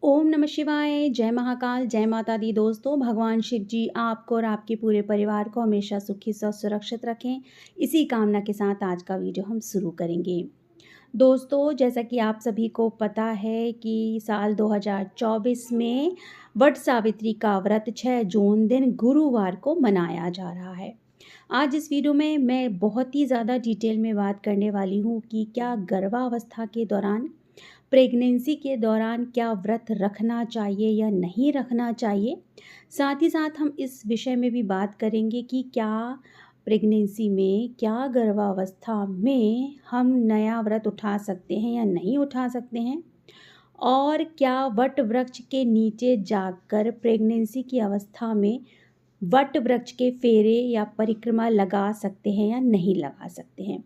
ओम नमः शिवाय, जय महाकाल, जय माता दी। दोस्तों, भगवान शिव जी आपको और आपके पूरे परिवार को हमेशा सुखी स्वस्थ सुरक्षित रखें। इसी कामना के साथ आज का वीडियो हम शुरू करेंगे। दोस्तों, जैसा कि आप सभी को पता है कि साल 2024 में वट सावित्री का व्रत 6 जून दिन गुरुवार को मनाया जा रहा है। आज इस वीडियो में मैं बहुत ही ज़्यादा डिटेल में बात करने वाली हूँ कि क्या गर्भावस्था के दौरान, प्रेगनेंसी के दौरान क्या व्रत रखना चाहिए या नहीं रखना चाहिए। साथ ही साथ हम इस विषय में भी बात करेंगे कि क्या प्रेगनेंसी में, क्या गर्भावस्था में हम नया व्रत उठा सकते हैं या नहीं उठा सकते हैं, और क्या वट वृक्ष के नीचे जाकर प्रेगनेंसी की अवस्था में वट वृक्ष के फेरे या परिक्रमा लगा सकते हैं या नहीं लगा सकते हैं।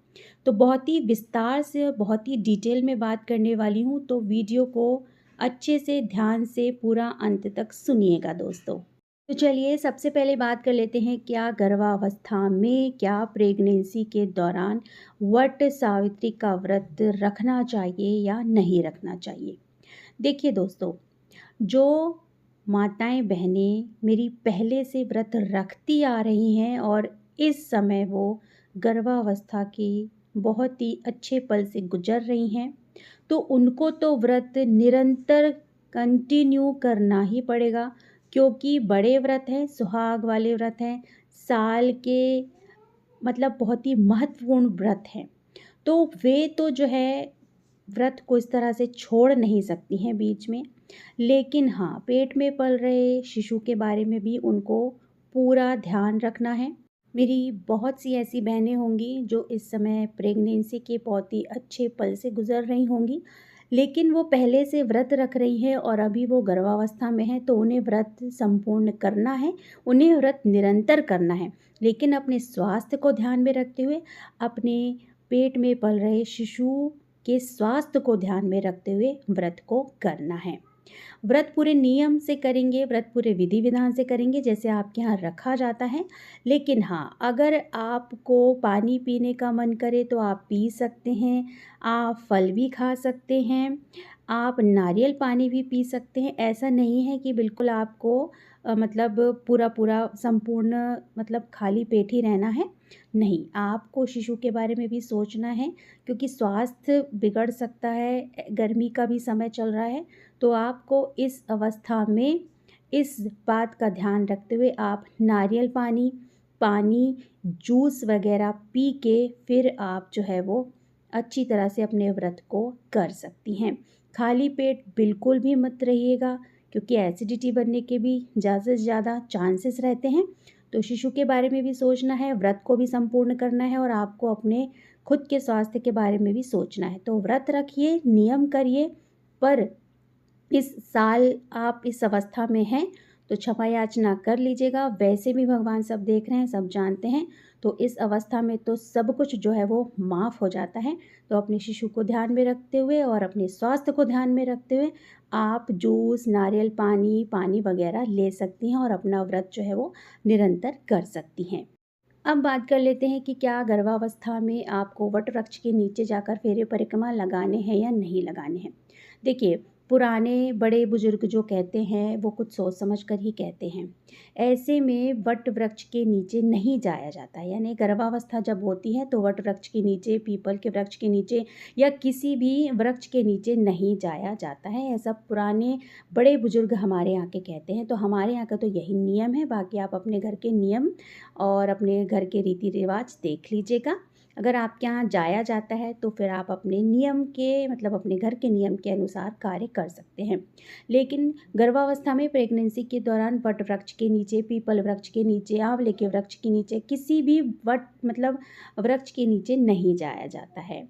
तो बहुत ही विस्तार से और बहुत ही डिटेल में बात करने वाली हूँ, तो वीडियो को अच्छे से ध्यान से पूरा अंत तक सुनिएगा दोस्तों। तो चलिए सबसे पहले बात कर लेते हैं, क्या गर्भावस्था में, क्या प्रेगनेंसी के दौरान वट सावित्री का व्रत रखना चाहिए या नहीं रखना चाहिए। देखिए दोस्तों, जो माताएं बहनें मेरी पहले से व्रत रखती आ रही हैं और इस समय वो गर्भावस्था की बहुत ही अच्छे पल से गुजर रही हैं, तो उनको तो व्रत निरंतर कंटिन्यू करना ही पड़ेगा, क्योंकि बड़े व्रत हैं, सुहाग वाले व्रत हैं, साल के मतलब बहुत ही महत्वपूर्ण व्रत हैं। तो वे तो जो है व्रत को इस तरह से छोड़ नहीं सकती हैं बीच में। लेकिन हाँ, पेट में पल रहे शिशु के बारे में भी उनको पूरा ध्यान रखना है। मेरी बहुत सी ऐसी बहनें होंगी जो इस समय प्रेगनेंसी के बहुत ही अच्छे पल से गुजर रही होंगी, लेकिन वो पहले से व्रत रख रही हैं और अभी वो गर्भावस्था में है, तो उन्हें व्रत संपूर्ण करना है, उन्हें व्रत निरंतर करना है। लेकिन अपने स्वास्थ्य को ध्यान में रखते हुए, अपने पेट में पल रहे शिशु के स्वास्थ्य को ध्यान में रखते हुए व्रत को करना है। व्रत पूरे नियम से करेंगे, व्रत पूरे विधि विधान से करेंगे जैसे आपके यहाँ रखा जाता है। लेकिन हाँ, अगर आपको पानी पीने का मन करे तो आप पी सकते हैं, आप फल भी खा सकते हैं, आप नारियल पानी भी पी सकते हैं। ऐसा नहीं है कि बिल्कुल आपको मतलब पूरा संपूर्ण मतलब खाली पेट ही रहना है। नहीं, आपको शिशु के बारे में भी सोचना है, क्योंकि स्वास्थ्य बिगड़ सकता है, गर्मी का भी समय चल रहा है। तो आपको इस अवस्था में इस बात का ध्यान रखते हुए आप नारियल पानी, जूस वगैरह पी के फिर आप जो है वो अच्छी तरह से अपने व्रत को कर सकती हैं। खाली पेट बिल्कुल भी मत रहिएगा, क्योंकि एसिडिटी बनने के भी ज़्यादा से ज़्यादा चांसेस रहते हैं। तो शिशु के बारे में भी सोचना है, व्रत को भी संपूर्ण करना है और आपको अपने खुद के स्वास्थ्य के बारे में भी सोचना है। तो व्रत रखिए, नियम करिए, पर इस साल आप इस अवस्था में हैं तो क्षमा याचना कर लीजिएगा। वैसे भी भगवान सब देख रहे हैं, सब जानते हैं। तो इस अवस्था में तो सब कुछ जो है वो माफ़ हो जाता है। तो अपने शिशु को ध्यान में रखते हुए और अपने स्वास्थ्य को ध्यान में रखते हुए आप जूस, नारियल पानी वगैरह ले सकती हैं और अपना व्रत जो है वो निरंतर कर सकती हैं। अब बात कर लेते हैं कि क्या गर्भावस्था में आपको वट वृक्ष के नीचे जाकर फेरे परिक्रमा लगाने हैं या नहीं लगाने हैं। देखिए, पुराने बड़े बुजुर्ग जो कहते हैं वो कुछ सोच समझ कर ही कहते हैं। ऐसे में वट वृक्ष के नीचे नहीं जाया जाता है, यानी गर्भावस्था जब होती है तो वट वृक्ष के नीचे, पीपल के वृक्ष के नीचे या किसी भी वृक्ष के नीचे नहीं जाया जाता है। ऐसा पुराने बड़े बुजुर्ग हमारे यहाँ के कहते हैं। तो हमारे यहाँ का तो यही नियम है। बाकी आप अपने घर के नियम और अपने घर के रीति रिवाज देख लीजिएगा। अगर आपके यहाँ जाया जाता है तो फिर आप अपने नियम के मतलब अपने घर के नियम के अनुसार कार्य कर सकते हैं। लेकिन गर्भावस्था में, प्रेगनेंसी के दौरान वट वृक्ष के नीचे, पीपल वृक्ष के नीचे, आंवले के वृक्ष के नीचे, किसी भी वट मतलब वृक्ष के नीचे नहीं जाया जाता है।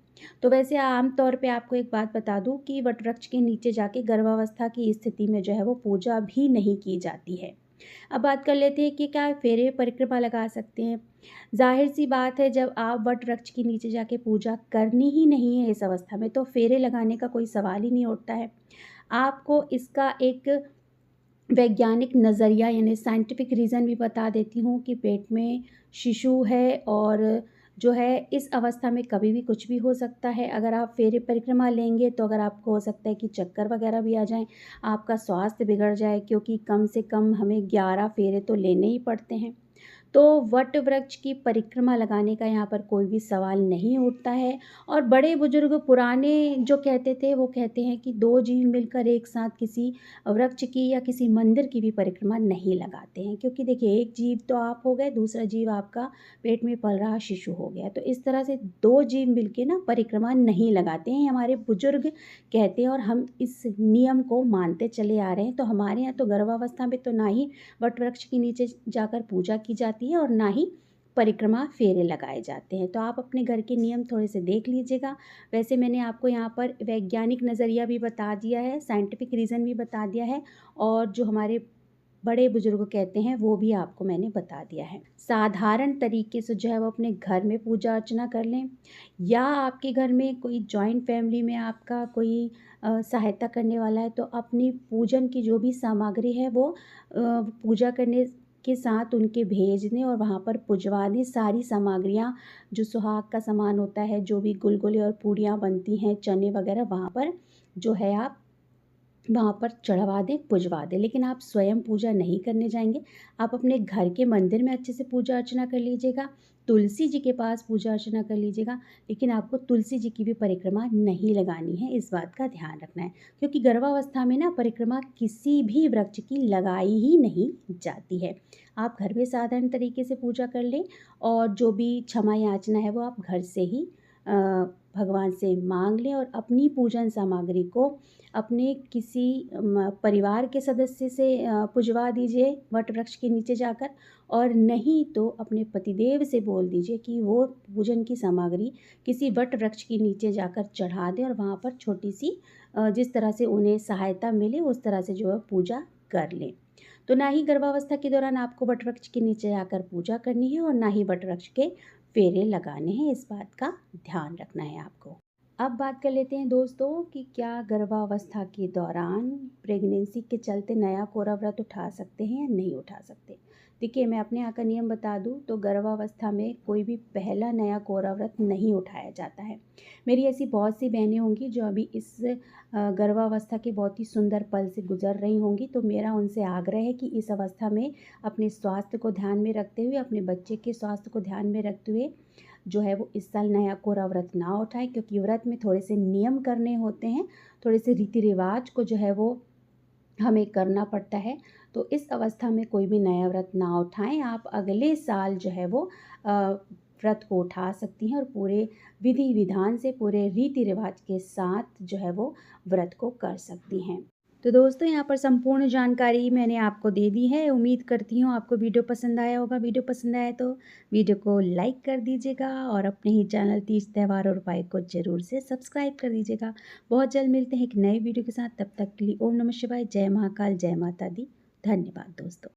तो वैसे आम तौर पे आपको एक बात बता दूं कि वट वृक्ष के नीचे जाके गर्भावस्था की स्थिति में जो है वो पूजा भी नहीं की जाती है। अब बात कर लेते हैं कि क्या फेरे परिक्रमा लगा सकते हैं। जाहिर सी बात है, जब आप वट वृक्ष के नीचे जाके पूजा करनी ही नहीं है इस अवस्था में, तो फेरे लगाने का कोई सवाल ही नहीं उठता है। आपको इसका एक वैज्ञानिक नज़रिया यानी साइंटिफिक रीज़न भी बता देती हूँ कि पेट में शिशु है और जो है इस अवस्था में कभी भी कुछ भी हो सकता है। अगर आप फेरे परिक्रमा लेंगे तो अगर आपको हो सकता है कि चक्कर वगैरह भी आ जाएँ, आपका स्वास्थ्य बिगड़ जाए, क्योंकि कम से कम हमें 11 फेरे तो लेने ही पड़ते हैं। तो वट वृक्ष की परिक्रमा लगाने का यहाँ पर कोई भी सवाल नहीं उठता है। और बड़े बुजुर्ग पुराने जो कहते थे वो कहते हैं कि 2 जीव मिलकर एक साथ किसी वृक्ष की या किसी मंदिर की भी परिक्रमा नहीं लगाते हैं, क्योंकि देखिए एक जीव तो आप हो गए, दूसरा जीव आपका पेट में पल रहा शिशु हो गया। तो इस तरह से 2 जीव मिलके ना परिक्रमा नहीं लगाते हैं, हमारे बुजुर्ग कहते हैं और हम इस नियम को मानते चले आ रहे हैं। तो हमारे यहाँ तो गर्भावस्था में तो ना ही वट वृक्ष के नीचे जाकर पूजा की जाती है और ना ही परिक्रमा फेरे लगाए जाते हैं। तो आप अपने घर के नियम थोड़े से देख लीजिएगा। वैसे मैंने आपको यहाँ पर वैज्ञानिक नज़रिया भी बता दिया है, साइंटिफिक रीज़न भी बता दिया है, और जो हमारे बड़े बुजुर्ग कहते हैं वो भी आपको मैंने बता दिया है। साधारण तरीके से जो है वो अपने घर में पूजा अर्चना कर लें, या आपके घर में कोई जॉइंट फैमिली में आपका कोई सहायता करने वाला है तो अपनी पूजन की जो भी सामग्री है वो पूजा करने के साथ उनके भेज दें और वहाँ पर पुजवा दें। सारी सामग्रियाँ जो सुहाग का सामान होता है, जो भी गुलगुले और पूड़ियाँ बनती हैं, चने वगैरह, वहाँ पर जो है आप वहाँ पर चढ़वा दें, पुजवा दें। लेकिन आप स्वयं पूजा नहीं करने जाएंगे, आप अपने घर के मंदिर में अच्छे से पूजा अर्चना कर लीजिएगा, तुलसी जी के पास पूजा अर्चना कर लीजिएगा। लेकिन आपको तुलसी जी की भी परिक्रमा नहीं लगानी है, इस बात का ध्यान रखना है, क्योंकि गर्भावस्था में ना परिक्रमा किसी भी वृक्ष की लगाई ही नहीं जाती है। आप घर में साधारण तरीके से पूजा कर लें, और जो भी क्षमा याचना है वो आप घर से ही भगवान से मांग लें, और अपनी पूजन सामग्री को अपने किसी परिवार के सदस्य से पुजवा दीजिए वट वृक्ष के नीचे जाकर, और नहीं तो अपने पतिदेव से बोल दीजिए कि वो पूजन की सामग्री किसी वट वृक्ष के नीचे जाकर चढ़ा दें, और वहाँ पर छोटी सी जिस तरह से उन्हें सहायता मिले उस तरह से जो है पूजा कर लें। तो ना ही गर्भावस्था के दौरान आपको वट वृक्ष के नीचे जाकर पूजा करनी है, और ना ही वट वृक्ष के फेरे लगाने हैं, इस बात का ध्यान रखना है आपको। अब बात कर लेते हैं दोस्तों कि क्या गर्भावस्था के दौरान प्रेगनेंसी के चलते नया कोरा व्रत उठा सकते हैं या नहीं उठा सकते। देखिए, मैं अपने यहाँ का नियम बता दूँ तो गर्भावस्था में कोई भी पहला नया कोरा व्रत नहीं उठाया जाता है। मेरी ऐसी बहुत सी बहनें होंगी जो अभी इस गर्भावस्था के बहुत ही सुंदर पल से गुजर रही होंगी, तो मेरा उनसे आग्रह है कि इस अवस्था में अपने स्वास्थ्य को ध्यान में रखते हुए, अपने बच्चे के स्वास्थ्य को ध्यान में रखते हुए जो है वो इस साल नया कोरा व्रत ना उठाएं, क्योंकि व्रत में थोड़े से नियम करने होते हैं, थोड़े से रीति रिवाज को जो है वो हमें करना पड़ता है। तो इस अवस्था में कोई भी नया व्रत ना उठाएं। आप अगले साल जो है वो व्रत को उठा सकती हैं और पूरे विधि विधान से, पूरे रीति रिवाज के साथ जो है वो व्रत को कर सकती हैं। तो दोस्तों, यहाँ पर संपूर्ण जानकारी मैंने आपको दे दी है। उम्मीद करती हूँ आपको वीडियो पसंद आया होगा। वीडियो पसंद आया तो वीडियो को लाइक कर दीजिएगा, और अपने ही चैनल तीज त्योहार और उपाय को ज़रूर से सब्सक्राइब कर दीजिएगा। बहुत जल्द मिलते हैं एक नए वीडियो के साथ। तब तक के लिए ओम नमः शिवाय, जय महाकाल, जय माता दी। धन्यवाद दोस्तों।